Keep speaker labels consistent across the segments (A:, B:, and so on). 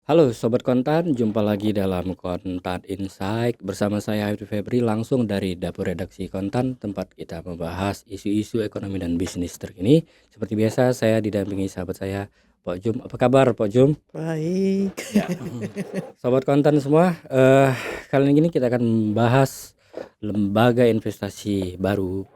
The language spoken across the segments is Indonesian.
A: Halo Sobat Kontan, jumpa lagi dalam Kontan Insight bersama saya Habib Febri langsung dari Dapur Redaksi Kontan tempat kita membahas isu-isu ekonomi dan bisnis terkini. Seperti biasa saya didampingi sahabat saya Pok Jum. Apa kabar Pok Jum?
B: Baik.
A: Ya, Sobat Kontan semua, kali ini kita akan membahas lembaga investasi baru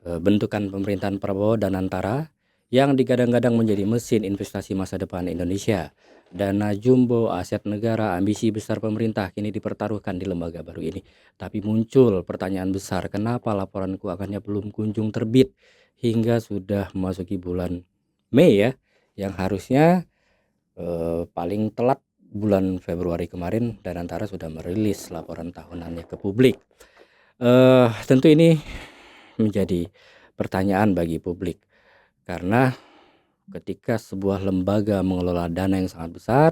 A: bentukan pemerintahan Prabowo dan Antara yang digadang-gadang menjadi mesin investasi masa depan Indonesia. Dana jumbo, aset negara, ambisi besar pemerintah kini dipertaruhkan di lembaga baru ini. Tapi muncul pertanyaan besar, kenapa laporan keuangannya belum kunjung terbit hingga sudah memasuki bulan Mei ya, yang harusnya paling telat bulan Februari kemarin dan Antara sudah merilis laporan tahunannya ke publik. Tentu ini menjadi pertanyaan bagi publik karena ketika sebuah lembaga mengelola dana yang sangat besar,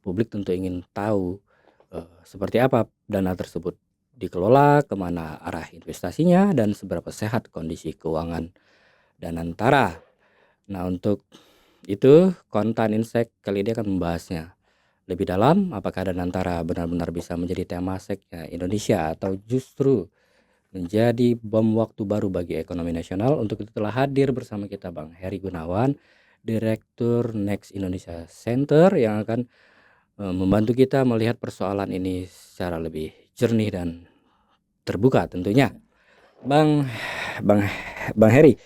A: publik tentu ingin tahu seperti apa dana tersebut dikelola, kemana arah investasinya, dan seberapa sehat kondisi keuangan dan Antara. Nah, untuk itu Kontan Insight kali ini akan membahasnya lebih dalam, apakah Danantara benar-benar bisa menjadi temaseknya Indonesia atau justru menjadi bom waktu baru bagi ekonomi nasional. Untuk itu telah hadir bersama kita Bang Heri Gunawan, Direktur Next Indonesia Center yang akan membantu kita melihat persoalan ini secara lebih jernih dan terbuka tentunya. Bang Heri,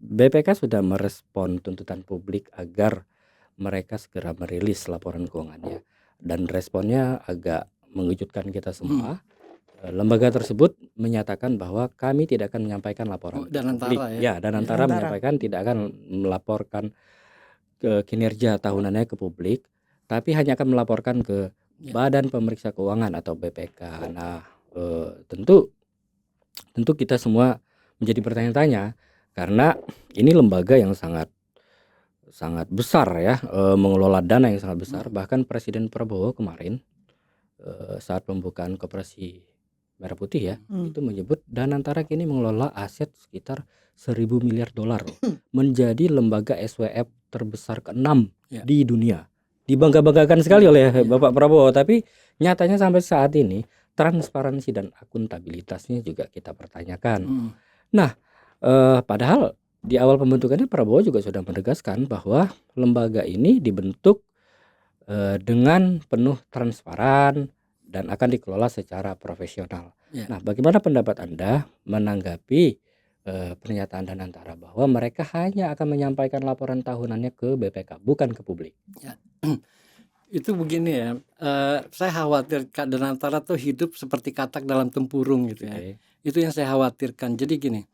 A: BPK sudah merespon tuntutan publik agar mereka segera merilis laporan keuangannya dan responnya agak mengejutkan kita semua. Lembaga tersebut menyatakan bahwa kami tidak akan menyampaikan laporan ke publik.
C: Danantara ya.
A: Ya, Danantara menyampaikan tidak akan melaporkan kinerja tahunannya ke publik, tapi hanya akan melaporkan ke Badan Pemeriksa Keuangan atau BPK. Nah, tentu kita semua menjadi bertanya-tanya karena ini lembaga yang sangat besar ya, mengelola dana yang sangat besar. Bahkan Presiden Prabowo kemarin saat pembukaan Koperasi Merah Putih ya, itu menyebut Danantara kini mengelola aset sekitar 1.000 miliar dolar menjadi lembaga SWF terbesar ke-6 di dunia. Dibangga-banggakan sekali oleh Bapak Prabowo, tapi nyatanya sampai saat ini transparansi dan akuntabilitasnya juga kita pertanyakan. Nah, padahal di awal pembentukannya Prabowo juga sudah menegaskan bahwa lembaga ini dibentuk dengan penuh transparan dan akan dikelola secara profesional. Nah, bagaimana pendapat Anda menanggapi pernyataan Danantara bahwa mereka hanya akan menyampaikan laporan tahunannya ke BPK, bukan ke publik?
C: Ya. Itu begini ya, saya khawatir Kak Danantara tuh hidup seperti katak dalam tempurung gitu ya. Itu yang saya khawatirkan. Jadi gini,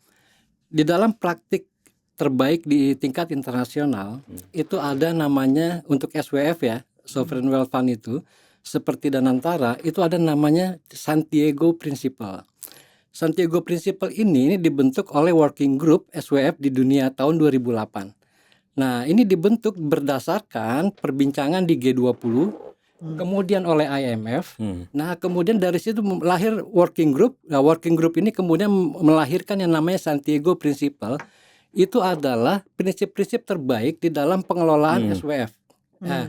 C: di dalam praktik terbaik di tingkat internasional itu ada namanya untuk SWF ya, Sovereign Wealth Fund itu, seperti Danantara itu ada namanya Santiago Principle. Santiago Principle ini dibentuk oleh Working Group SWF di dunia tahun 2008. Nah, ini dibentuk berdasarkan perbincangan di G20, kemudian oleh IMF. Nah, kemudian dari situ lahir Working Group. Nah, Working Group ini kemudian melahirkan yang namanya Santiago Principle. Itu adalah prinsip-prinsip terbaik di dalam pengelolaan SWF. Nah,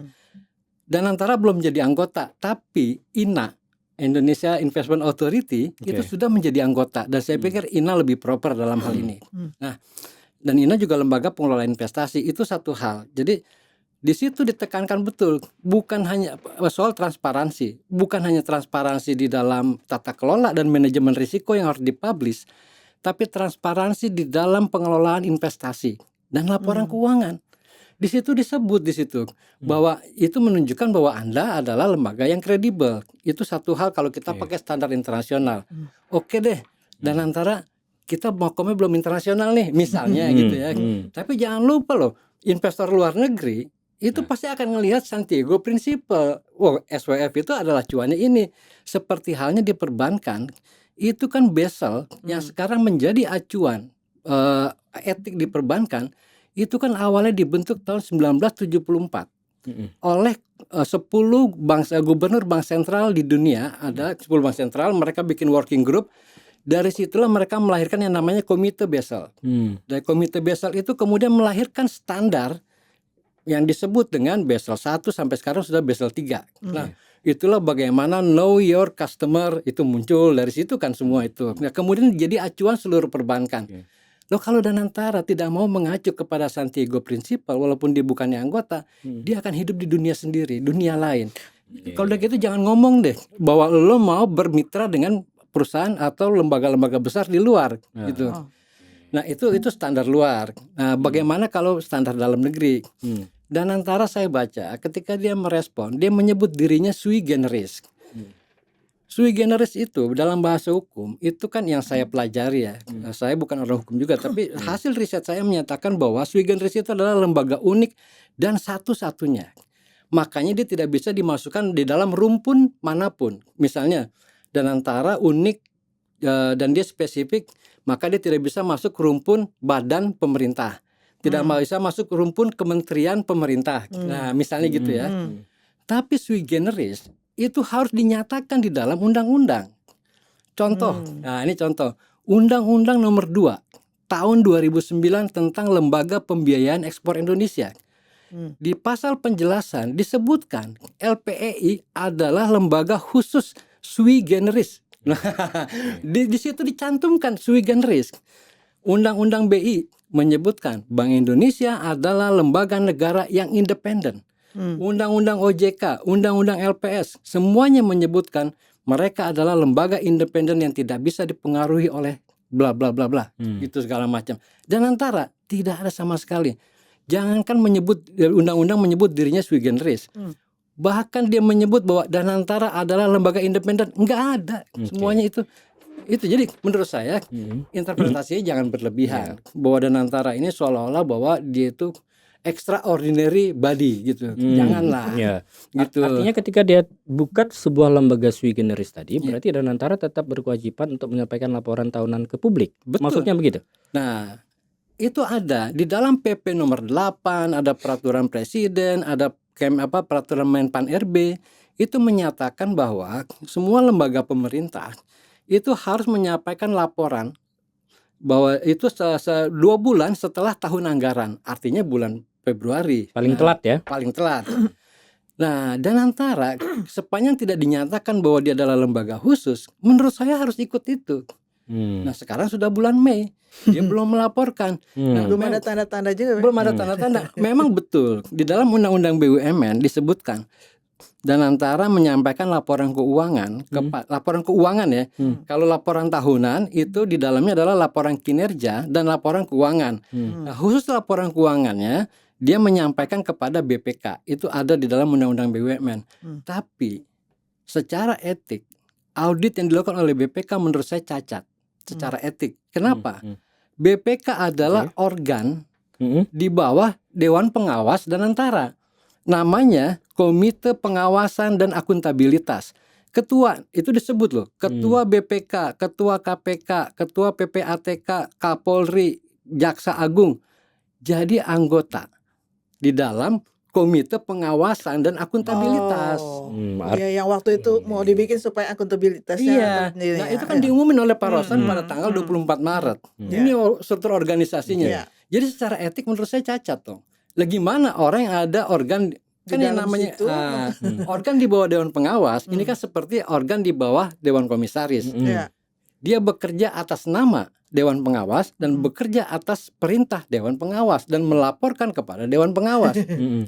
C: Danantara belum menjadi anggota, tapi INA, Indonesia Investment Authority, itu sudah menjadi anggota. Dan saya pikir INA lebih proper dalam hal ini. Nah, dan INA juga lembaga pengelola investasi, itu satu hal. Jadi di situ ditekankan betul, bukan hanya soal transparansi, bukan hanya transparansi di dalam tata kelola dan manajemen risiko yang harus dipublish, tapi transparansi di dalam pengelolaan investasi dan laporan keuangan. Di situ disebut bahwa itu menunjukkan bahwa Anda adalah lembaga yang kredibel. Itu satu hal kalau kita pakai standar internasional. Oke deh, dan antara kita makomnya belum internasional nih, misalnya gitu ya. Tapi jangan lupa loh, investor luar negeri itu pasti akan melihat Santiago Principle. Wow, SWF itu adalah cuannya ini. Seperti halnya di perbankan, itu kan Basel yang sekarang menjadi acuan etik di perbankan. Itu kan awalnya dibentuk tahun 1974 oleh 10 gubernur bank sentral di dunia. Ada 10 bank sentral, mereka bikin working group. Dari situlah mereka melahirkan yang namanya Komite Basel. Dari Komite Basel itu kemudian melahirkan standar yang disebut dengan Basel 1 sampai sekarang sudah Basel 3. Nah, itulah bagaimana know your customer itu muncul dari situ kan semua itu. Nah, kemudian jadi acuan seluruh perbankan. Loh, kalau Danantara tidak mau mengacu kepada Santiago Principle walaupun dia bukannya anggota, dia akan hidup di dunia sendiri, dunia lain. Kalau udah gitu jangan ngomong deh bahwa lo mau bermitra dengan perusahaan atau lembaga-lembaga besar di luar gitu. Nah, itu standar luar. Nah, bagaimana kalau standar dalam negeri? Danantara saya baca ketika dia merespon, dia menyebut dirinya sui generis. Sui generis itu dalam bahasa hukum itu kan yang saya pelajari ya. Saya bukan orang hukum juga, tapi hasil riset saya menyatakan bahwa sui generis itu adalah lembaga unik dan satu-satunya. Makanya dia tidak bisa dimasukkan di dalam rumpun manapun. Misalnya Danantara unik dan dia spesifik, maka dia tidak bisa masuk rumpun badan pemerintah, tidak bisa masuk rumpun kementerian pemerintah. Nah, misalnya gitu ya. Tapi sui generis itu harus dinyatakan di dalam undang-undang. Contoh, nah ini contoh, Undang-Undang Nomor 2 Tahun 2009 tentang Lembaga Pembiayaan Ekspor Indonesia. Di pasal penjelasan disebutkan LPEI adalah lembaga khusus sui generis. Di situ dicantumkan sui generis. Undang-Undang BI menyebutkan Bank Indonesia adalah lembaga negara yang independen. Undang-Undang OJK, Undang-Undang LPS, semuanya menyebutkan mereka adalah lembaga independen yang tidak bisa dipengaruhi oleh bla bla bla bla, gitu segala macam. Danantara tidak ada sama sekali. Jangankan menyebut undang-undang menyebut dirinya sui generis. Bahkan dia menyebut bahwa Danantara adalah lembaga independen, enggak ada. Semuanya itu jadi menurut saya interpretasinya jangan berlebihan bahwa Danantara ini seolah-olah bahwa dia itu extraordinary body gitu. Janganlah. Gitu.
A: Artinya ketika dia buka sebuah lembaga sui generis tadi, berarti Danantara tetap berkewajiban untuk menyampaikan laporan tahunan ke publik.
C: Betul.
A: Maksudnya begitu.
C: Nah, itu ada di dalam PP nomor 8, ada peraturan presiden, ada peraturan Menpan RB, itu menyatakan bahwa semua lembaga pemerintah itu harus menyampaikan laporan bahwa itu 2 bulan setelah tahun anggaran, artinya bulan Februari.
A: Paling telat ya?
C: Paling telat. Nah, Danantara sepanjang tidak dinyatakan bahwa dia adalah lembaga khusus, menurut saya harus ikut itu. Nah, sekarang sudah bulan Mei, dia belum melaporkan. Nah,
B: belum ada tanda-tanda juga.
C: Belum ada tanda-tanda. Memang betul di dalam Undang-Undang BUMN disebutkan Danantara menyampaikan laporan keuangan, laporan keuangan ya. Kalau laporan tahunan itu di dalamnya adalah laporan kinerja dan laporan keuangan. Nah, khusus laporan keuangannya dia menyampaikan kepada BPK. Itu ada di dalam Undang-Undang BUMN. Tapi secara etik audit yang dilakukan oleh BPK menurut saya cacat secara etik. Kenapa? BPK adalah organ di bawah Dewan Pengawas Danantara. Namanya Komite Pengawasan dan Akuntabilitas. Ketua itu disebut loh, Ketua BPK, Ketua KPK, Ketua PPATK, Kapolri, Jaksa Agung. Jadi anggota di dalam Komite Pengawasan dan Akuntabilitas.
B: Ya, yang waktu itu mau dibikin supaya akuntabilitasnya.
C: Iya. Nah, itu kan diumumin oleh Pak Rosan pada tanggal 24 Maret. Ini struktur organisasinya. Jadi secara etik menurut saya cacat tuh. Gimana orang yang ada organ kan yang namanya organ di bawah Dewan Pengawas, ini kan seperti organ di bawah Dewan Komisaris. Dia bekerja atas nama Dewan Pengawas dan bekerja atas perintah Dewan Pengawas dan melaporkan kepada Dewan Pengawas.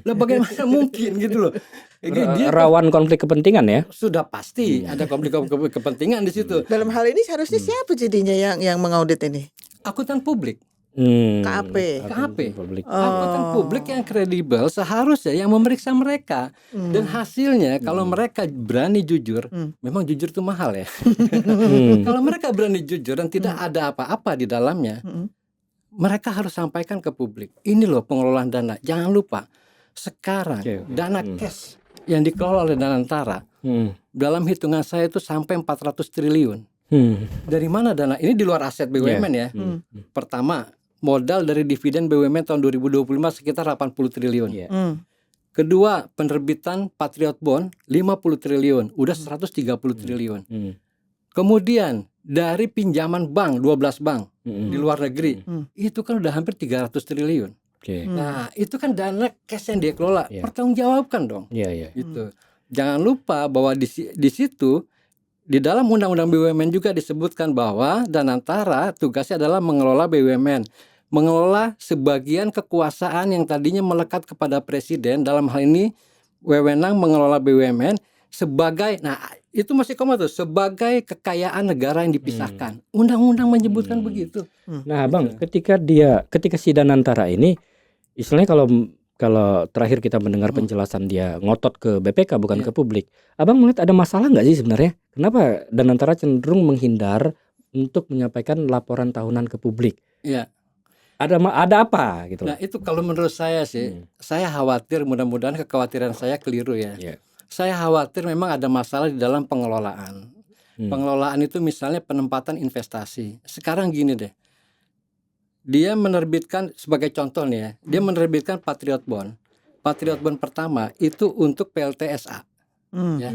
C: Lah bagaimana mungkin gitu loh?
A: Dia rawan konflik kepentingan ya?
C: Sudah pasti ada konflik kepentingan di situ.
B: Dalam hal ini harusnya siapa jadinya yang mengaudit ini?
C: Akuntan publik.
B: KAP.
C: Akuntan publik yang kredibel seharusnya yang memeriksa mereka. Dan hasilnya kalau mereka berani jujur, memang jujur itu mahal ya. Kalau mereka berani jujur dan tidak ada apa-apa di dalamnya, mereka harus sampaikan ke publik. Ini loh pengelolaan dana. Jangan lupa sekarang dana cash yang dikelola oleh Danantara dalam hitungan saya itu sampai 400 triliun. Dari mana dana? Ini di luar aset BUMN ya. Pertama, modal dari dividen BUMN tahun 2025 sekitar 80 triliun. Kedua, penerbitan Patriot Bond 50 triliun, udah 130 triliun. Kemudian dari pinjaman bank 12 bank di luar negeri, itu kan udah hampir 300 triliun.
A: Oke.
C: Nah, itu kan dana cash yang dia kelola,
A: Iya.
C: pertanggungjawabkan dong.
A: Iya, iya.
C: Gitu. Jangan lupa bahwa di situ di dalam Undang-Undang BUMN juga disebutkan bahwa Danantara tugasnya adalah mengelola BUMN, mengelola sebagian kekuasaan yang tadinya melekat kepada presiden, dalam hal ini wewenang mengelola BUMN sebagai, nah itu masih koma tuh, sebagai kekayaan negara yang dipisahkan. Undang-undang menyebutkan begitu.
A: Nah, Bang, ketika si Danantara ini istilahnya kalau terakhir kita mendengar penjelasan dia ngotot ke BPK bukan
C: Iya.
A: ke publik, Abang melihat ada masalah nggak sih sebenarnya? Kenapa Danantara cenderung menghindar untuk menyampaikan laporan tahunan ke publik?
C: Iya.
A: Ada apa gitu
C: Nah
A: loh?
C: itu kalau menurut saya sih, saya khawatir, mudah-mudahan kekhawatiran saya keliru ya.
A: Iya.
C: Saya khawatir memang ada masalah di dalam pengelolaan. Pengelolaan itu misalnya penempatan investasi. Sekarang gini deh, dia menerbitkan sebagai contoh nih ya, dia menerbitkan Patriot Bond. Patriot Bond pertama itu untuk PLTSA. Ya.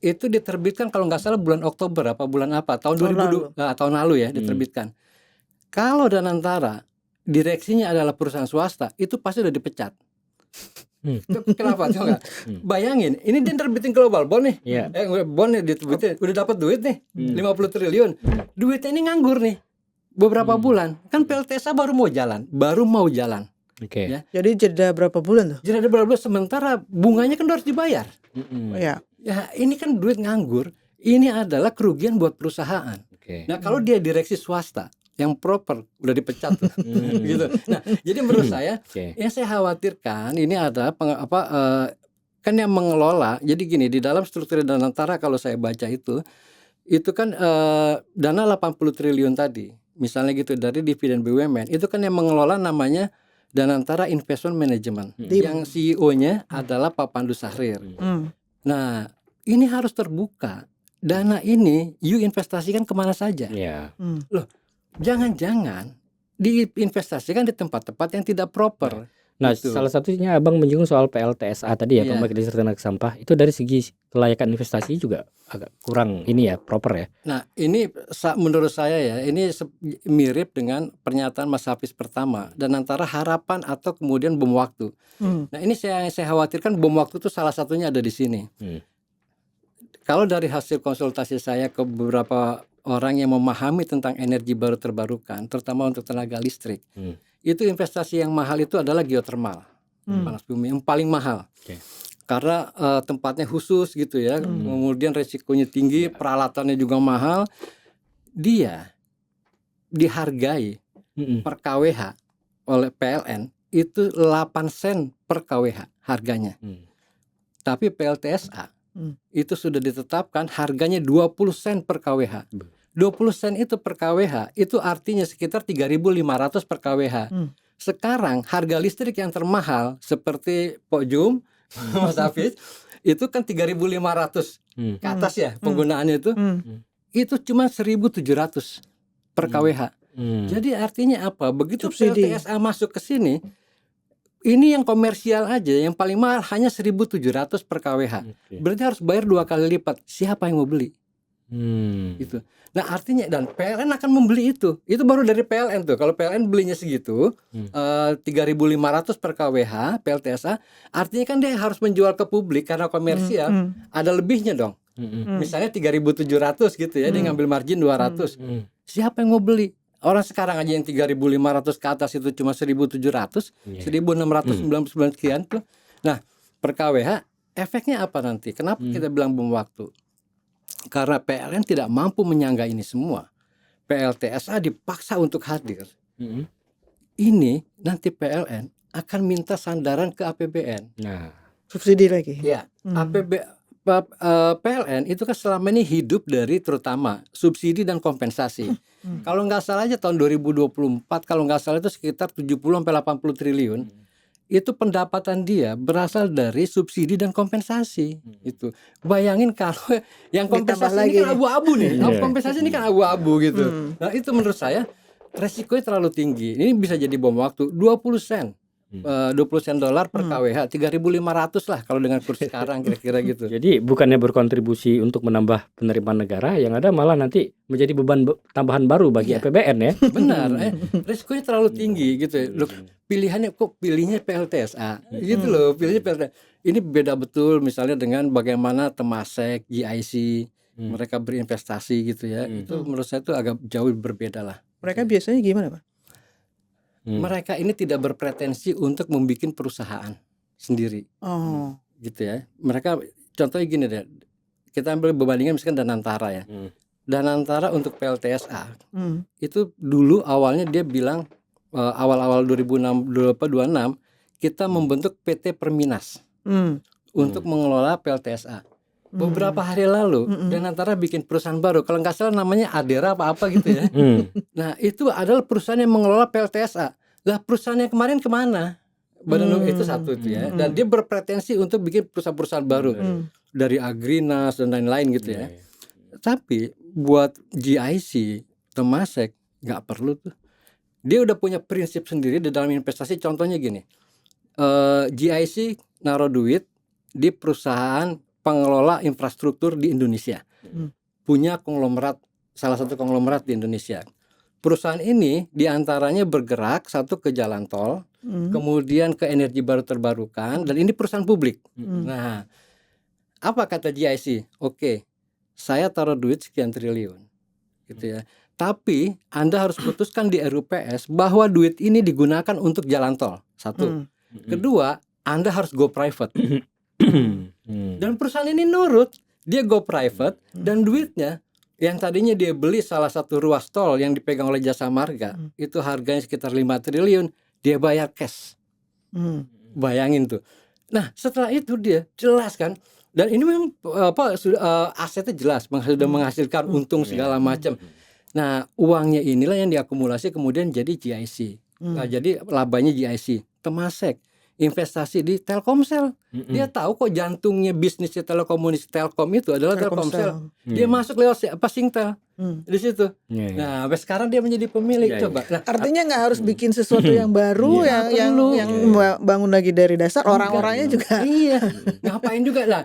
C: Itu diterbitkan kalau nggak salah bulan Oktober apa bulan apa tahun 2000 tahun lalu ya diterbitkan. Kalau Danantara direksinya adalah perusahaan swasta, itu pasti udah dipecat. Kenapa? Coba bayangin, ini dia terbitin global bond nih.
A: Iya.
C: Bond nih diterbitin, udah dapat duit nih, 50 triliun. Duitnya ini nganggur nih. Beberapa bulan. Kan PLTSA baru mau jalan.
A: Oke.
C: Ya.
B: Jadi jeda berapa bulan tuh?
C: Jadi ada beberapa bulan, sementara bunganya kan harus dibayar.
B: Oh, ya.
C: Ya, ini kan duit nganggur. Ini adalah kerugian buat perusahaan.
A: Oke.
C: Nah, kalau dia direksi swasta yang proper udah dipecat tuh. Gitu. Nah, jadi menurut saya
A: Oke.
C: yang saya khawatirkan ini ada kan yang mengelola. Jadi gini, di dalam struktur Danantara kalau saya baca itu kan dana 80 triliun tadi. Misalnya gitu dari dividen BUMN, itu kan yang mengelola namanya Danantara Investment Management. Yang CEO-nya adalah Pak Pandu Sahrir. Nah, ini harus terbuka. Dana ini you investasikan kemana saja.
A: Iya.
C: Loh, jangan-jangan diinvestasikan di tempat-tempat yang tidak proper.
A: Nah,
C: Gitu.
A: salah satunya Abang menyinggung soal PLTSA tadi ya,
C: Iya.
A: pembangkit listrik tenaga sampah. Itu dari segi kelayakan investasi juga agak kurang ini ya, proper ya.
C: Nah, ini menurut saya ya, ini mirip dengan pernyataan Mas Hafiz pertama, dan antara harapan atau kemudian bom waktu. Nah, ini saya khawatirkan bom waktu itu salah satunya ada di sini. Kalau dari hasil konsultasi saya ke beberapa orang yang memahami tentang energi baru terbarukan, terutama untuk tenaga listrik, itu investasi yang mahal itu adalah geothermal, panas bumi yang paling mahal.
A: Oke.
C: Karena tempatnya khusus gitu ya, kemudian resikonya tinggi, peralatannya juga mahal. Dia dihargai per kWh oleh PLN itu 8 sen per kWh harganya. Tapi PLTSA itu sudah ditetapkan harganya 20 sen per kWh. 20 sen itu per kWh itu artinya sekitar 3.500 per kWh. Sekarang harga listrik yang termahal seperti Pok Jum, Mas Hafiz, itu kan 3.500 ke atas ya penggunaannya itu cuma 1.700 per kWh. Jadi artinya apa? Begitu
B: Subsidi.
C: PLTSA masuk ke sini, ini yang komersial aja yang paling mahal hanya 1.700 per kWh. Berarti harus bayar 2 kali lipat. Siapa yang mau beli? Gitu. Nah, artinya dan PLN akan membeli itu. Itu baru dari PLN tuh. Kalau PLN belinya segitu, 3.500 per kWh PLTSA, artinya kan dia harus menjual ke publik karena komersial, ada lebihnya dong. Misalnya 3.700 gitu ya, dia ngambil margin 200. Siapa yang mau beli? Orang sekarang aja yang 3.500 ke atas itu cuma 1.700, 1.699 sekian tuh. Nah, per kWh efeknya apa nanti? Kenapa kita bilang bom waktu? Karena PLN tidak mampu menyangga ini semua. PLTSA dipaksa untuk hadir. Ini nanti PLN akan minta sandaran ke APBN.
A: Nah,
B: Subsidi lagi.
C: Ya, PLN itu kan selama ini hidup dari terutama subsidi dan kompensasi. Kalau nggak salah aja tahun 2024 kalau nggak salah itu sekitar 70-80 triliun. Itu pendapatan dia berasal dari subsidi dan kompensasi. Itu bayangin kalau yang
B: Ditambah
C: kompensasi ini
B: lagi
C: kan
B: nih.
C: abu-abu nih.
A: Iya.
C: Kompensasi ini kan abu-abu gitu. Nah, itu menurut saya resikonya terlalu tinggi. Ini bisa jadi bom waktu 20 sen 20 sen dolar per
B: Hmm.
C: kWh, 3.500 lah kalau dengan kurs sekarang kira-kira gitu.
A: Jadi bukannya berkontribusi untuk menambah penerimaan negara, yang ada malah nanti menjadi beban tambahan baru bagi
C: Iya.
A: APBN ya.
C: Benar, resikonya terlalu tinggi gitu ya. Loh, pilihannya kok pilihnya PLTSA gitu loh, pilihnya PLTSA. Ini beda betul misalnya dengan bagaimana Temasek, GIC mereka berinvestasi gitu ya. Itu menurut saya itu agak jauh berbeda lah.
B: Mereka biasanya gimana, Pak?
C: Mereka ini tidak berpretensi untuk membuat perusahaan sendiri
B: Oh.
C: gitu ya. Mereka contohnya gini deh, kita ambil berbandingan misalkan Danantara ya. Danantara untuk PLTSA itu dulu awalnya dia bilang awal-awal 2026 kita membentuk PT Perminas untuk mengelola PLTSA. Beberapa hari lalu Danantara bikin perusahaan baru, kalau nggak salah namanya Adera apa gitu ya. Nah itu adalah perusahaan yang mengelola PLTSA. Lah perusahaan yang kemarin kemana? Badan itu satu itu ya. Dan dia berpretensi untuk bikin perusahaan-perusahaan baru dari Agrinas dan lain-lain gitu ya. Tapi buat GIC, Temasek nggak perlu tuh. Dia udah punya prinsip sendiri di dalam investasi. Contohnya gini, GIC naruh duit di perusahaan pengelola infrastruktur di Indonesia, punya konglomerat, salah satu konglomerat di Indonesia. Perusahaan ini diantaranya bergerak satu ke jalan tol, kemudian ke energi baru terbarukan, dan ini perusahaan publik. Nah, apa kata GIC? Oke, saya taruh duit sekian triliun, gitu ya. Tapi Anda harus putuskan di RUPS bahwa duit ini digunakan untuk jalan tol. Satu. Kedua, Anda harus go private. Dan perusahaan ini nurut, dia go private dan duitnya yang tadinya dia beli salah satu ruas tol yang dipegang oleh Jasa Marga, itu harganya sekitar 5 triliun, dia bayar cash. Bayangin tuh. Nah, setelah itu dia jelas kan, dan ini memang asetnya jelas sudah menghasilkan untung segala macam. Nah, uangnya inilah yang diakumulasi kemudian jadi GIC. Nah, jadi labanya GIC. Temasek investasi di Telkomsel. Dia tahu kok jantungnya bisnisnya telekomunikasi Telkom itu adalah Telkomsel. Dia masuk lewat Singtel di situ. Nah, sampai sekarang dia menjadi pemilik. Coba. Nah,
B: artinya nggak harus bikin sesuatu yang baru yang bangun lagi dari dasar. Orang-orangnya juga.
C: Iya. Ngapain juga lah.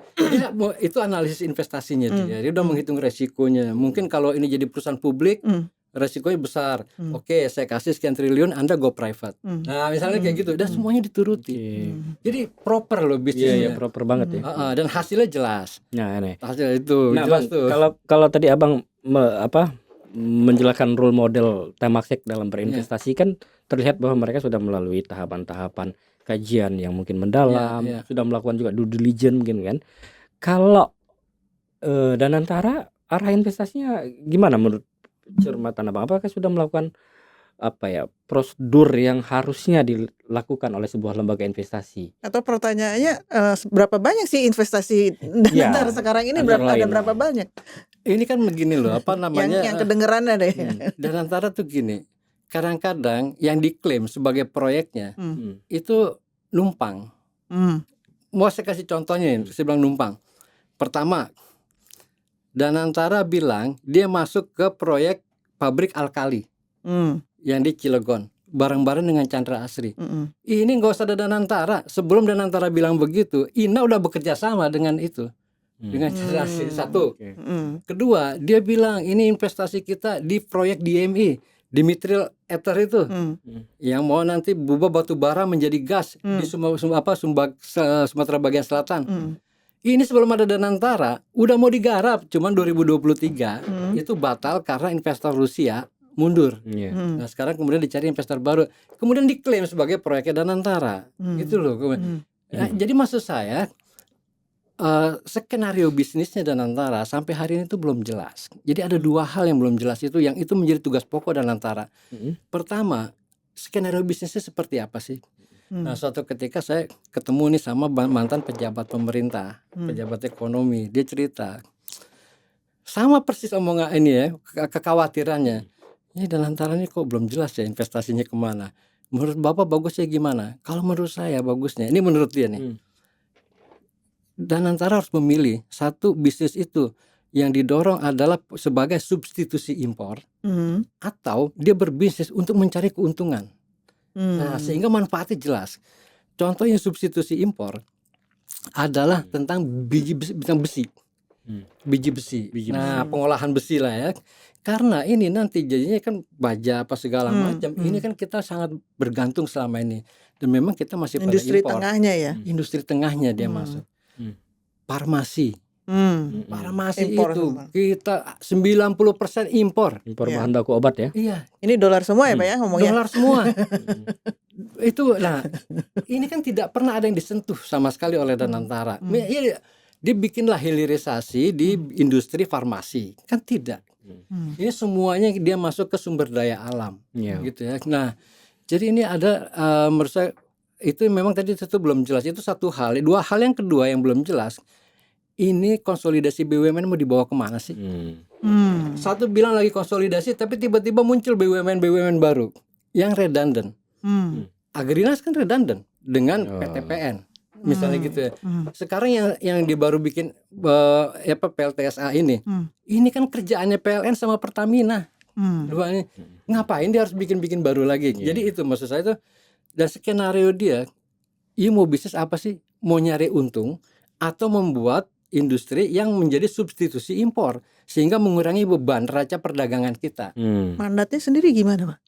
C: Itu analisis investasinya tuh ya. Dia udah menghitung resikonya. Mungkin kalau ini jadi perusahaan publik, resikonya besar. Oke, saya kasih sekian triliun, Anda go private. Nah, misalnya kayak gitu, dan semuanya dituruti. Jadi proper loh bisnisnya.
A: Iya, proper banget ya.
C: Dan hasilnya jelas.
A: Nah, ini.
C: Hasil itu jelas
A: Bang,
C: tuh.
A: Kalau tadi Abang menjelaskan role model Temasek dalam berinvestasi kan terlihat bahwa mereka sudah melalui tahapan-tahapan kajian yang mungkin mendalam, sudah melakukan juga due diligence mungkin kan. Kalau Danantara arah investasinya gimana menurut cermatan Abang? Apakah sudah melakukan prosedur yang harusnya dilakukan oleh sebuah lembaga investasi?
B: Atau pertanyaannya berapa banyak sih investasi Danantara sekarang ini, berapa banyak?
C: Ini kan begini loh, apa namanya?
B: yang kedengerannya deh.
C: Danantara tuh gini, kadang-kadang yang diklaim sebagai proyeknya itu numpang. Mau saya kasih contohnya, saya bilang numpang. Pertama, Danantara bilang dia masuk ke proyek pabrik alkali yang di Cilegon bareng-bareng dengan Chandra Asri. Ini nggak usah ada Danantara. Sebelum Danantara bilang begitu, Ina udah bekerja sama dengan itu, dengan Chandra Asri. Satu. Kedua, dia bilang ini investasi kita di proyek DME, Dimitri Ether itu, yang mau nanti berubah batu bara menjadi gas di Sumatera bagian selatan. Ini sebelum ada Danantara udah mau digarap, cuman 2023 itu batal karena investor Rusia mundur. Nah, sekarang kemudian dicari investor baru, kemudian diklaim sebagai proyeknya Danantara. Gitu loh. Nah, jadi maksud saya skenario bisnisnya Danantara sampai hari ini itu belum jelas. Jadi ada dua hal yang belum jelas itu, yang itu menjadi tugas pokok Danantara. Pertama, skenario bisnisnya seperti apa sih? Nah, suatu ketika saya ketemu nih sama mantan pejabat pemerintah, pejabat ekonomi. Dia cerita sama persis omongan ini ya, kekhawatirannya. Ini Danantara ini kok belum jelas ya investasinya kemana. Menurut Bapak bagusnya gimana? Kalau menurut saya bagusnya, ini menurut dia nih, Danantara harus memilih satu bisnis itu yang didorong adalah sebagai substitusi impor, atau dia berbisnis untuk mencari keuntungan. Nah, sehingga manfaatnya jelas. Contoh yang substitusi impor adalah tentang biji besi. Biji besi. Nah, pengolahan besi lah ya. Karena ini nanti jadinya kan baja apa segala macam. Ini kan kita sangat bergantung selama ini. Dan memang kita masih pada
B: Industri
C: impor.
B: tengahnya ya.
C: Industri tengahnya dia masuk. Farmasi. Farmasi
B: Impor
C: itu
B: semua.
C: kita 90% impor.
A: Impor
B: Iya.
A: bahan baku obat ya.
C: Iya,
B: Ini dolar semua ya Pak ya ngomongnya.
C: dolar semua. Itu nah, ini kan tidak pernah ada yang disentuh sama sekali oleh Danantara. Dia bikinlah hilirisasi di industri farmasi. Kan tidak. Ini semuanya dia masuk ke sumber daya alam.
A: Iya.
C: Gitu ya. Nah, jadi ini ada menurut saya itu memang tadi itu belum jelas. Itu satu hal. Dua hal yang kedua yang belum jelas. Ini konsolidasi BUMN mau dibawa kemana sih? Satu bilang lagi konsolidasi, tapi tiba-tiba muncul BUMN baru yang redundant. Agrinas kan redundant dengan PTPN, misalnya gitu ya. Sekarang yang dia baru bikin PLTSA ini kan kerjaannya PLN sama Pertamina. Dua ini ngapain dia harus bikin baru lagi? Jadi itu maksud saya itu. Dan skenario dia mau bisnis apa sih? Mau nyari untung atau membuat industri yang menjadi substitusi impor sehingga mengurangi beban neraca perdagangan kita.
B: Mandatnya sendiri gimana Pak?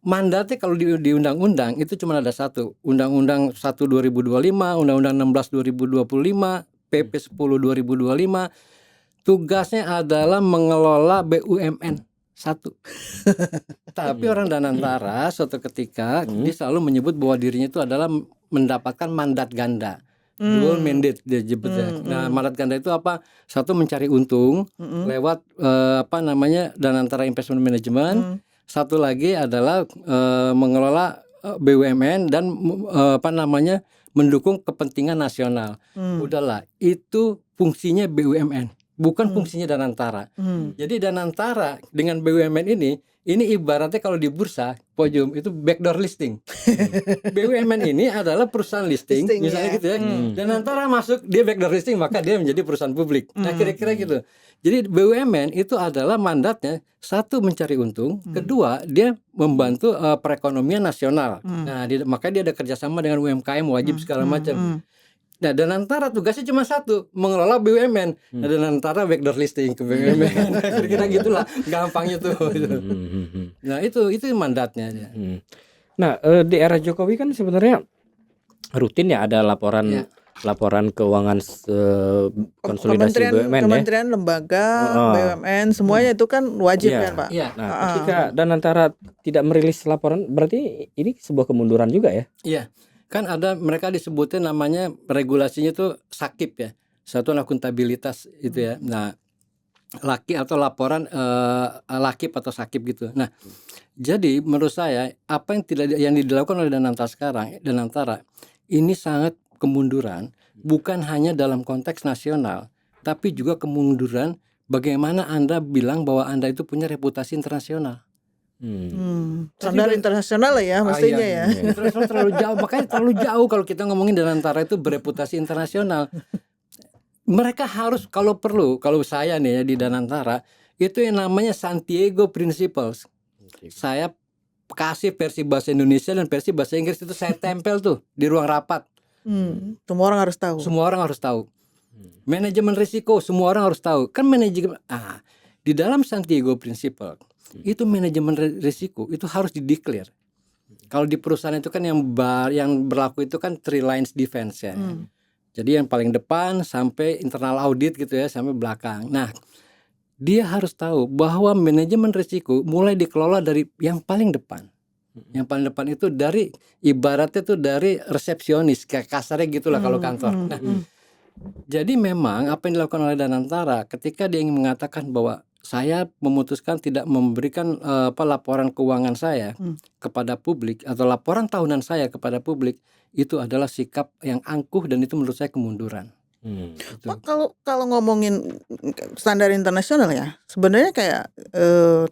C: Mandatnya kalau di undang-undang itu cuma ada satu, Undang-Undang 1 2025, Undang-Undang 16 2025, PP 10 2025. Tugasnya adalah mengelola BUMN satu. Tapi orang Danantara suatu ketika dia selalu menyebut bahwa dirinya itu adalah mendapatkan mandat ganda. Dual mandate dia sebutnya. Nah, mandat ganda itu apa? Satu, mencari untung lewat Danantara Investment Management. Satu lagi adalah mengelola BUMN dan mendukung kepentingan nasional. Udahlah, itu fungsinya BUMN, bukan fungsinya Danantara. Jadi Danantara dengan BUMN ini ibaratnya kalau di bursa pojum itu backdoor listing. BUMN ini adalah perusahaan listing misalnya gitu ya. Danantara masuk dia backdoor listing, maka dia menjadi perusahaan publik. Nah, kira-kira gitu. Jadi BUMN itu adalah mandatnya satu, mencari untung, kedua dia membantu perekonomian nasional. Nah, makanya dia ada kerjasama dengan UMKM wajib segala macam. Nah, Danantara tugasnya cuma satu, mengelola BUMN. Nah, Danantara backdoor listing ke BUMN. Kira-kira gitulah gampangnya tuh. Nah, itu mandatnya.
A: Nah, di era Jokowi kan sebenarnya rutin ya ada laporan keuangan konsolidasi BUMN
B: Kementerian lembaga BUMN semuanya itu kan wajib kan Pak.
A: Nah, ketika Danantara tidak merilis laporan, berarti ini sebuah kemunduran juga ya?
C: Iya. Kan ada mereka disebutnya namanya regulasinya itu SAKIP ya, Satuan Akuntabilitas itu ya. Nah, LAKIP atau laporan LAKIP atau SAKIP gitu. Nah, jadi menurut saya apa yang dilakukan oleh Danantara ini sangat kemunduran, bukan hanya dalam konteks nasional, tapi juga kemunduran bagaimana Anda bilang bahwa Anda itu punya reputasi internasional.
B: Standar internasional lah ya mestinya ya.
C: Internasional terlalu jauh, makanya terlalu jauh kalau kita ngomongin Danantara itu bereputasi internasional. Mereka harus kalau perlu, kalau saya nih ya di Danantara itu yang namanya Santiago Principles. Saya kasih versi bahasa Indonesia dan versi bahasa Inggris itu saya tempel tuh di ruang rapat.
B: Semua orang harus tahu.
C: Semua orang harus tahu. Manajemen risiko semua orang harus tahu. Kan manajemen di dalam Santiago Principle itu manajemen risiko itu harus dideklar. Kalau di perusahaan itu kan yang berlaku itu kan 3 lines defense ya. Jadi yang paling depan sampai internal audit gitu ya, sampai belakang. Nah, dia harus tahu bahwa manajemen risiko mulai dikelola dari yang paling depan. Yang paling depan itu dari ibaratnya tuh dari resepsionis, kayak kasarnya gitulah kalau kantor. Nah, jadi memang apa yang dilakukan oleh Danantara ketika dia ingin mengatakan bahwa saya memutuskan tidak memberikan laporan keuangan saya kepada publik atau laporan tahunan saya kepada publik, itu adalah sikap yang angkuh dan itu menurut saya kemunduran.
B: Pak, kalau ngomongin standar internasional ya, sebenarnya kayak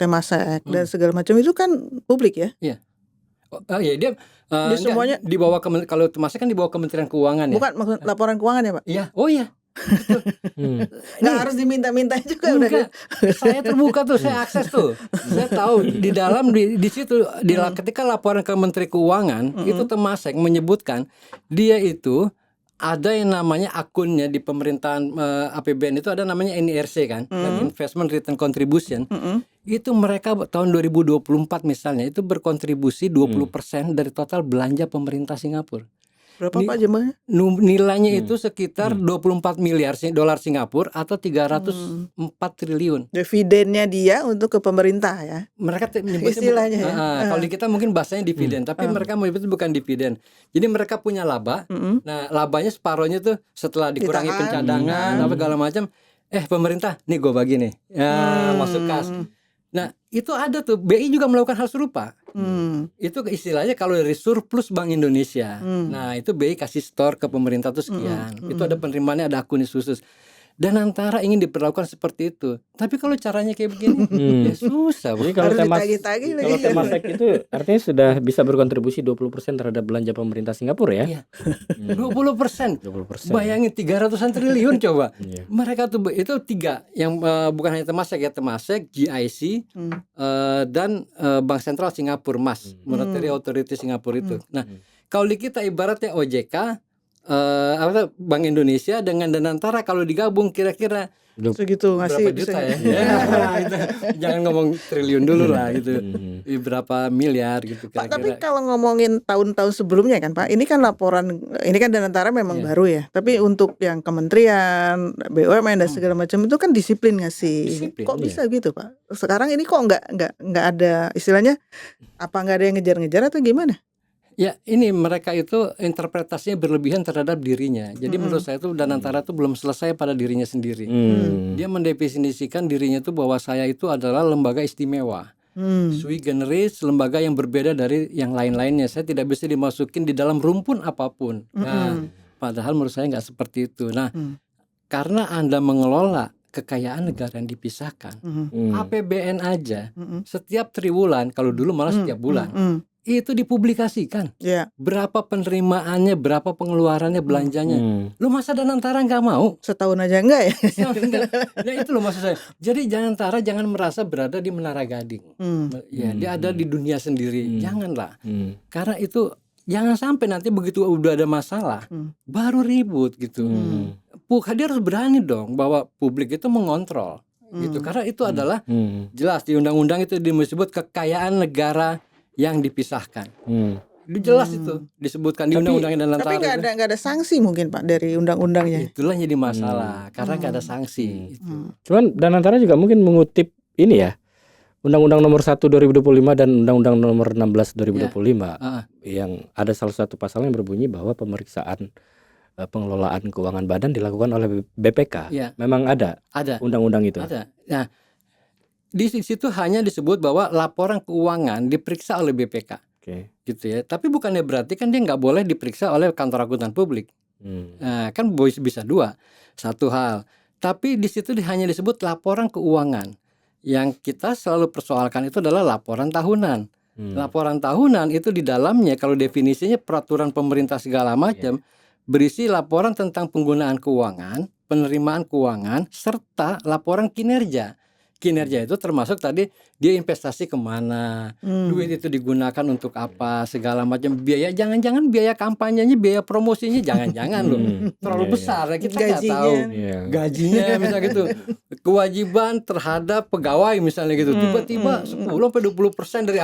B: Temasek dan segala macam itu kan publik ya.
C: Iya. Dia
B: Di semuanya
C: di bawah kalau Temasek kan di bawah Kementerian Keuangan ya.
B: bukan maksud laporan keuangan ya Pak.
C: Iya. Oh iya.
A: Hmm.
B: Nggak harus diminta-minta juga udah.
C: Enggak, saya terbuka tuh, saya akses tuh. Saya tahu di dalam di situ ketika laporan ke Menteri Keuangan itu Temasek menyebutkan dia itu ada yang namanya akunnya di pemerintahan APBN itu ada namanya NIRC kan, Investment Return Contribution. Itu mereka tahun 2024 misalnya itu berkontribusi 20% dari total belanja pemerintah Singapura.
B: Berapa Pak jumlahnya?
C: Nilainya itu sekitar 24 miliar dolar Singapura atau 304 triliun.
B: Dividennya dia untuk ke pemerintah ya.
C: Mereka menyebutnya
B: Istilahnya ya.
C: kalau di kita mungkin bahasanya dividen, tapi mereka menyebutnya bukan dividen. Jadi mereka punya laba. Nah, labanya separohnya tuh setelah dikurangi
B: Ditahan.
C: pencadangan apa segala macam, pemerintah nih gue bagi nih. Ya, masuk kas. Nah, itu ada tuh BI juga melakukan hal serupa. Itu istilahnya kalau dari surplus Bank Indonesia. Nah, itu BI kasih store ke pemerintah tuh sekian. Itu ada penerimaannya, ada akun khusus. Dan antara ingin diperlakukan seperti itu. Tapi kalau caranya kayak begini, ya susah.
A: Jadi kalau
B: Harus
A: Temasek
B: ditagih-tagih lagi.
A: kalau Temasek itu artinya sudah bisa berkontribusi 20% terhadap belanja pemerintah Singapura ya.
C: Iya. 20%.
A: 20%.
C: Bayangin 300-an triliun coba.
A: Iya.
C: Mereka tuh itu tiga yang bukan hanya Temasek ya, Temasek, GIC dan Bank Sentral Singapura MAS, Monetary Authority Singapura itu. Nah, kalau di kita ibaratnya OJK, Bank Indonesia dengan Danantara kalau digabung kira-kira
B: Segitu ngasih
C: berapa juta ya? Gitu. Jangan ngomong triliun dulu lah gitu. Berapa miliar gitu
B: Pak, tapi
C: kira-kira.
B: kalau ngomongin tahun-tahun sebelumnya kan Pak, ini kan laporan, ini kan Danantara memang baru ya. Tapi untuk yang kementerian, BUMN dan segala macam itu kan disiplin ngasih.
C: Disiplin,
B: Kok bisa gitu Pak? Sekarang ini kok nggak ada istilahnya, apa nggak ada yang ngejar-ngejar atau gimana?
C: Ya, ini mereka itu interpretasinya berlebihan terhadap dirinya. Jadi menurut saya itu Danantara itu belum selesai pada dirinya sendiri. Dia mendefinisikan dirinya itu bahwa saya itu adalah lembaga istimewa. Sui generis, lembaga yang berbeda dari yang lain-lainnya. Saya tidak bisa dimasukin di dalam rumpun apapun. Nah, padahal menurut saya nggak seperti itu. Nah, karena Anda mengelola kekayaan negara yang dipisahkan, APBN aja setiap triwulan, kalau dulu malah setiap bulan. Itu dipublikasikan.
B: Ya,
C: Berapa penerimaannya, berapa pengeluarannya, belanjanya. Lu masa Danantara nggak mau?
B: setahun aja enggak ya?
C: Nah itu loh maksud saya. Jadi Danantara jangan merasa berada di Menara Gading. Ya, dia ada di dunia sendiri. Janganlah. Karena itu jangan sampai nanti begitu udah ada masalah, baru ribut gitu. Dia harus berani dong bahwa publik itu mengontrol. Gitu. Karena itu adalah jelas di undang-undang itu disebut kekayaan negara yang dipisahkan. Itu jelas itu disebutkan di undang-undang Danantara.
B: Tapi nggak ada sanksi mungkin Pak dari undang-undangnya.
C: Itulah yang jadi masalah karena nggak ada sanksi.
A: Cuman Danantara juga mungkin mengutip ini ya, Undang-Undang Nomor 1 2025 dan Undang-Undang Nomor 16 2025 yang ada salah satu pasal yang berbunyi bahwa pemeriksaan pengelolaan keuangan badan dilakukan oleh BPK.
C: Ya.
A: Memang ada undang-undang itu.
C: Ada. Nah, di situ hanya disebut bahwa laporan keuangan diperiksa oleh BPK.
A: Oke.
C: Gitu ya. Tapi bukannya berarti kan dia nggak boleh diperiksa oleh kantor akuntan publik. Nah, kan bisa dua. Satu hal. Tapi di situ hanya disebut laporan keuangan. Yang kita selalu persoalkan itu adalah laporan tahunan. Laporan tahunan itu di dalamnya kalau definisinya peraturan pemerintah segala macam berisi laporan tentang penggunaan keuangan, penerimaan keuangan, serta laporan kinerja. Kinerja itu termasuk tadi dia investasi kemana, duit itu digunakan untuk apa, segala macam biaya. Jangan-jangan biaya kampanyenya, biaya promosinya jangan-jangan loh terlalu besar ya, kita nggak tahu. Gajinya misalnya gitu, kewajiban terhadap pegawai misalnya gitu, tiba-tiba 10-20% dari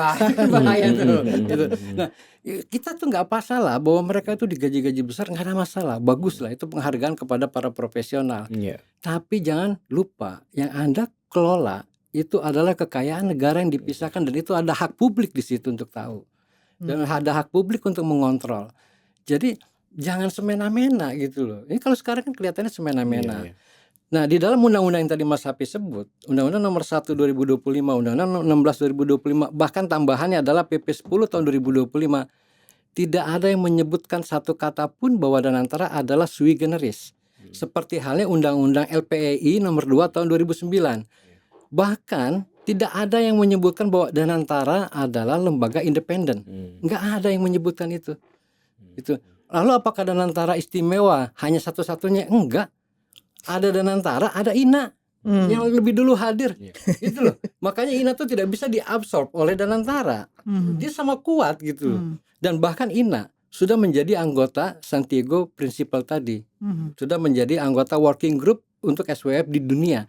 C: bahaya tuh. Gitu. Nah, kita tuh nggak masalah bahwa mereka itu digaji-gaji besar, nggak ada masalah, bagus lah itu penghargaan kepada para profesional. Tapi jangan lupa yang Anda kelola itu adalah kekayaan negara yang dipisahkan dan itu ada hak publik di situ untuk tahu dan ada hak publik untuk mengontrol. Jadi jangan semena-mena gitu loh. Ini kalau sekarang kan kelihatannya semena-mena. Nah di dalam undang-undang yang tadi Mas Hafiz sebut, Undang-Undang Nomor 1 2025, Undang-Undang 16 2025, bahkan tambahannya adalah PP 10 tahun 2025, tidak ada yang menyebutkan satu kata pun bahwa Danantara adalah sui generis. Seperti halnya Undang-Undang LPEI Nomor 2 tahun 2009. Bahkan tidak ada yang menyebutkan bahwa Danantara adalah lembaga independen. Nggak ada yang menyebutkan itu. Lalu apakah Danantara istimewa hanya satu-satunya? Enggak. ada Danantara, ada INA yang lebih dulu hadir.
A: Iya.
C: Gitu loh. Makanya INA tuh tidak bisa diabsorb oleh Danantara. Dia sama kuat gitu loh. Dan bahkan INA sudah menjadi anggota Santiago Principle tadi. Sudah menjadi anggota working group untuk SWF di dunia.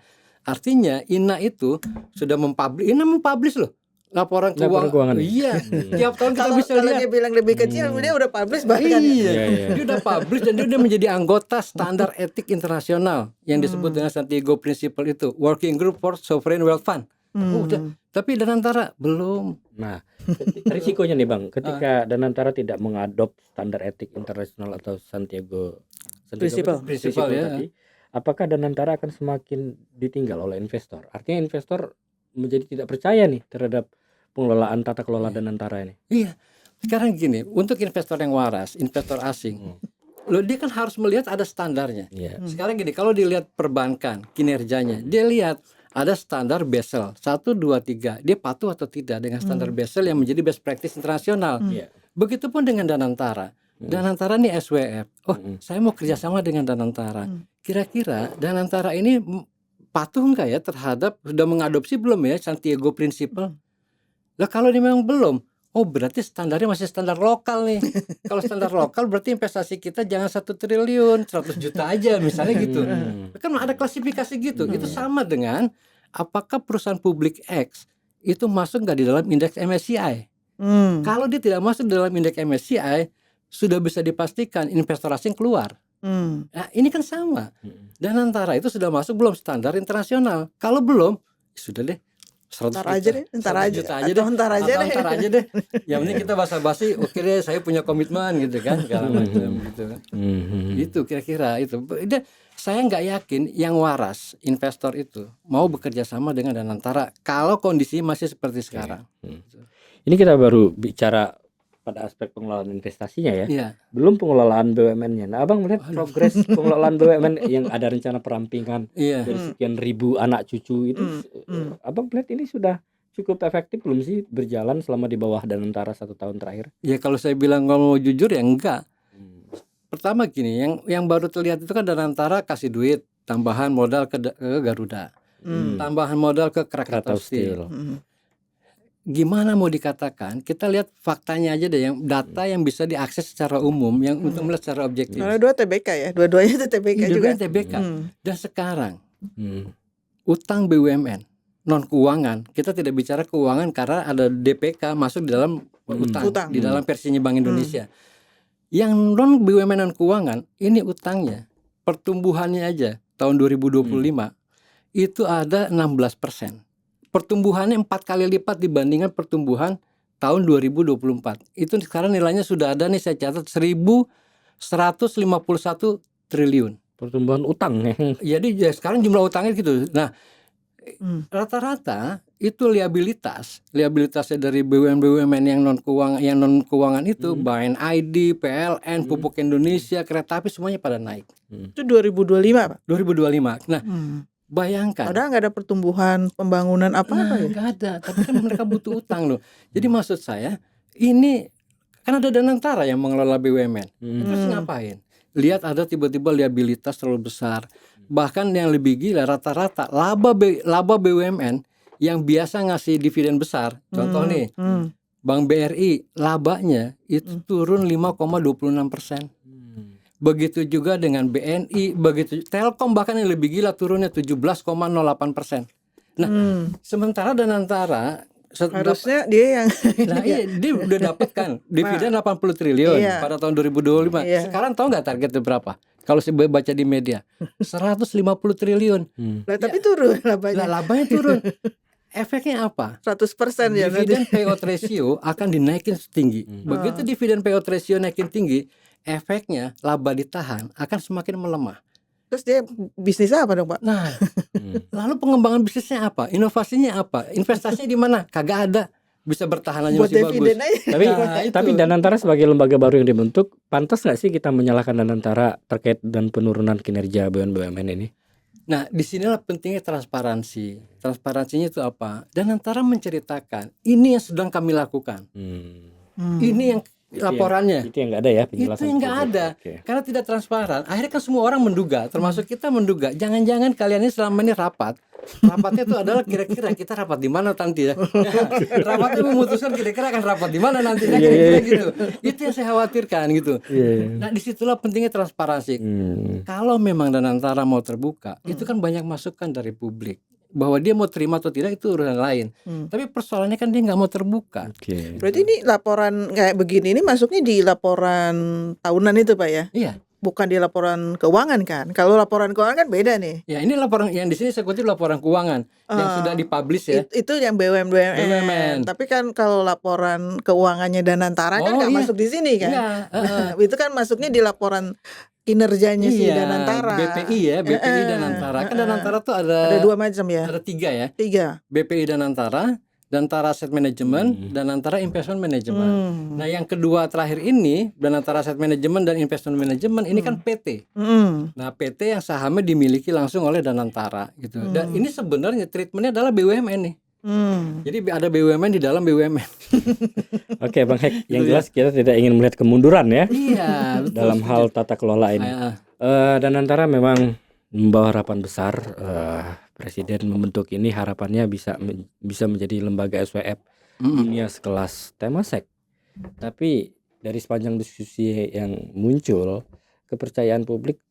C: Artinya INA itu sudah mempublish loh laporan
A: keuangan.
C: Iya, tiap tahun kita bisa
B: Kalau
C: lihat.
B: dia bilang lebih kecil, dia udah publish bahkan.
C: Iya,
A: Iya.
C: dia udah publish dan dia udah menjadi anggota standar etik internasional yang disebut dengan Santiago Principle itu, Working Group for Sovereign Wealth Fund. Udah, tapi Danantara belum.
A: Nah, risikonya nih Bang, ketika Danantara tidak mengadop standar etik internasional atau Santiago
B: Principle
C: ya.
A: tadi, apakah Danantara akan semakin ditinggal oleh investor? Artinya investor menjadi tidak percaya nih terhadap pengelolaan tata kelola Danantara ini.
C: Iya. Sekarang gini, untuk investor yang waras, investor asing, loh dia kan harus melihat ada standarnya.
A: Iya.
C: Sekarang gini, kalau dilihat perbankan kinerjanya, dia lihat ada standar Basel 1, 2, 3. Dia patuh atau tidak dengan standar Basel yang menjadi best practice internasional.
A: Iya.
C: Begitupun dengan Danantara. Danantara nih SWF. Saya mau kerjasama dengan Danantara. Kira-kira Danantara ini patuh nggak ya terhadap, sudah mengadopsi belum ya Santiago Principle? Lah kalau dia memang belum, oh berarti standarnya masih standar lokal nih. Kalau standar lokal berarti investasi kita jangan 1 triliun, 100 juta aja misalnya gitu. Kan ada klasifikasi gitu. Itu sama dengan apakah perusahaan publik X itu masuk nggak di dalam indeks MSCI. Kalau dia tidak masuk dalam indeks MSCI, sudah bisa dipastikan investor asing keluar. Nah, ini kan sama. Danantara itu sudah masuk belum standar internasional? Kalau belum, sudah deh. 100
B: Ntar aja deh, ntar aja.
C: juta
B: Atau ntar aja deh.
C: Ntar aja deh. Yang penting kita basa-basi, oke deh, saya punya komitmen gitu kan, segala macam gitu kan. Itu kira-kira itu. Saya nggak yakin yang waras investor itu mau bekerja sama dengan Danantara kalau kondisi masih seperti sekarang.
A: Ini kita baru bicara pada aspek pengelolaan investasinya ya.
C: Iya.
A: Belum pengelolaan BUMN-nya. Nah, Abang melihat progres pengelolaan BUMN yang ada rencana perampingan
C: Iya.
A: dari sekian ribu anak cucu itu, Abang melihat ini sudah cukup efektif belum sih berjalan selama di bawah Danantara 1 tahun terakhir?
C: Ya kalau saya bilang kalau mau jujur ya enggak. Pertama gini, yang baru terlihat itu kan Danantara kasih duit tambahan modal ke Garuda, tambahan modal ke Krakatau Steel. Gimana mau dikatakan? Kita lihat faktanya aja deh, yang data yang bisa diakses secara umum, yang untuk melihat secara objektif.
B: Karena dua TBK ya, dua-duanya itu TBK juga.
C: TBK. Dan sekarang utang BUMN non keuangan, kita tidak bicara keuangan karena ada DPK masuk di dalam utang. Di dalam versinya Bank Indonesia. Yang non BUMN non keuangan ini utangnya pertumbuhannya aja tahun 2025 itu ada 16%. Pertumbuhannya 4 kali lipat dibandingkan pertumbuhan tahun 2024. Itu sekarang nilainya sudah ada nih, saya catat 1.151 triliun.
A: Pertumbuhan utang ya.
C: Jadi ya sekarang jumlah utangnya gitu. Nah, rata-rata itu liabilitasnya dari BUMN yang non keuangan itu, BNID, PLN, Pupuk Indonesia, Kereta Api semuanya pada naik.
B: Itu 2025 Pak.
C: 2025. Nah, bayangkan.
B: Padahal nggak ada pertumbuhan pembangunan apa-apa ya?
C: Nggak ada, tapi kan mereka butuh utang loh. Jadi maksud saya, ini kan ada Danantara yang mengelola BUMN. Terus ngapain? Lihat ada tiba-tiba liabilitas terlalu besar. Bahkan yang lebih gila, rata-rata laba BUMN yang biasa ngasih dividen besar. Contoh nih, Bank BRI labanya itu turun 5,26%. Begitu juga dengan BNI, begitu Telkom bahkan yang lebih gila turunnya 17,08%. Nah, sementara Danantara
B: harusnya dia yang
C: dia udah dapatkan dividen 80 triliun pada tahun 2025. Sekarang tahu nggak targetnya berapa? Kalau saya baca di media, 150 triliun.
B: Tapi turun labanya.
C: Labanya turun. Efeknya apa?
B: 100% ya.
C: Dividen payout ratio akan dinaikin setinggi. Begitu dividen payout ratio naikin tinggi, efeknya laba ditahan akan semakin melemah.
B: Terus dia bisnis apa dong Pak?
C: Nah, lalu pengembangan bisnisnya apa? Inovasinya apa? Investasinya di mana? Kagak ada. Bisa bertahan aja
B: Buat
C: masih bagus.
B: dividen aja.
A: Tapi Danantara sebagai lembaga baru yang dibentuk, pantas nggak sih kita menyalahkan Danantara terkait dan penurunan kinerja BUMN ini?
C: Nah, disinilah pentingnya transparansi. Transparansinya itu apa? Danantara menceritakan ini yang sedang kami lakukan. Ini yang laporannya.
A: Itu yang nggak ada ya
C: Itu
A: penjelasan.
C: yang nggak
A: publik.
C: ada,
A: Oke.
C: karena tidak transparan. Akhirnya kan semua orang menduga, termasuk kita menduga. Jangan-jangan kalian ini selama ini rapatnya itu adalah kira-kira kita rapat di mana nanti ya. Rapatnya memutuskan kira-kira akan rapat di mana nanti, kira-kira gitu. Itu yang saya khawatirkan gitu. Nah, disitulah pentingnya transparansi. Kalau memang Danantara mau terbuka, itu kan banyak masukan dari publik. Bahwa dia mau terima atau tidak itu urusan lain. Tapi persoalannya kan dia nggak mau terbuka.
A: Oke.
B: Berarti ini laporan kayak begini ini masuknya di laporan tahunan itu Pak ya?
C: Iya.
B: Bukan di laporan keuangan kan? Kalau laporan keuangan kan beda nih.
C: Ya, ini laporan yang di sini saya kutip laporan keuangan yang sudah dipublish ya.
B: Itu yang BUMN.
C: BUMN.
B: Tapi kan kalau laporan keuangannya Danantara kan nggak masuk di sini kan?
C: Iya,
B: Itu kan masuknya di laporan kinerjanya si Danantara.
C: BPI ya, BPI Danantara. Kan Danantara tuh ada
B: 2 macam ya?
C: Ada 3 ya.
B: 3.
C: BPI Danantara, Danantara Asset Management, Danantara Investment Management. Nah, yang kedua terakhir ini, Danantara Asset Management dan Investment Management ini kan PT. Nah, PT yang sahamnya dimiliki langsung oleh Danantara gitu. Dan ini sebenarnya treatmentnya adalah BUMN nih. Jadi ada BUMN di dalam BUMN.
A: Oke, Bang Hek, yang jelas kita tidak ingin melihat kemunduran ya
C: Iya, betul.
A: dalam hal tata kelola ini. Danantara memang membawa harapan besar. Presiden membentuk ini harapannya bisa menjadi lembaga SWF dunia sekelas Temasek. Tapi dari sepanjang diskusi yang muncul, kepercayaan publik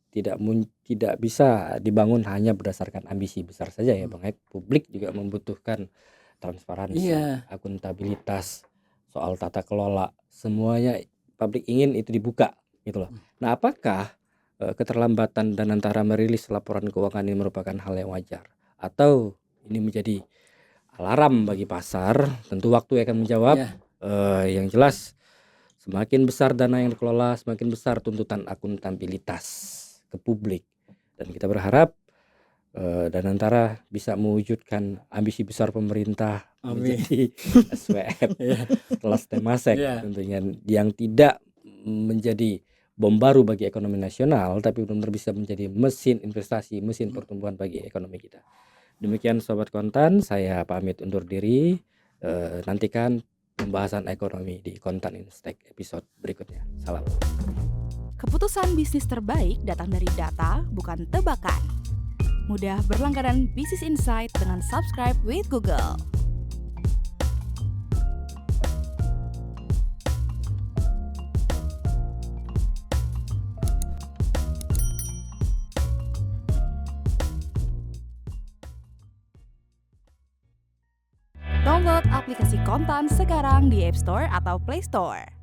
A: tidak bisa dibangun hanya berdasarkan ambisi besar saja ya Bang Hek. Publik juga membutuhkan transparansi, akuntabilitas, soal tata kelola. Semuanya publik ingin itu dibuka gitu loh. Nah, apakah keterlambatan Danantara merilis laporan keuangan ini merupakan hal yang wajar atau ini menjadi alarm bagi pasar? Tentu waktu akan menjawab. Yang jelas semakin besar dana yang dikelola, semakin besar tuntutan akuntabilitas ke publik, dan kita berharap Danantara bisa mewujudkan ambisi besar pemerintah menjadi SWF kelas Temasek tentunya, yang tidak menjadi bom baru bagi ekonomi nasional, tapi benar-benar bisa menjadi mesin investasi, mesin pertumbuhan bagi ekonomi kita. Demikian Sobat Kontan, saya pamit undur diri. Nantikan pembahasan ekonomi di Kontan Instek episode berikutnya. Salam.
D: Keputusan bisnis terbaik datang dari data, bukan tebakan. Mudah berlangganan Business Insight dengan subscribe with Google. Download aplikasi Kontan sekarang di App Store atau Play Store.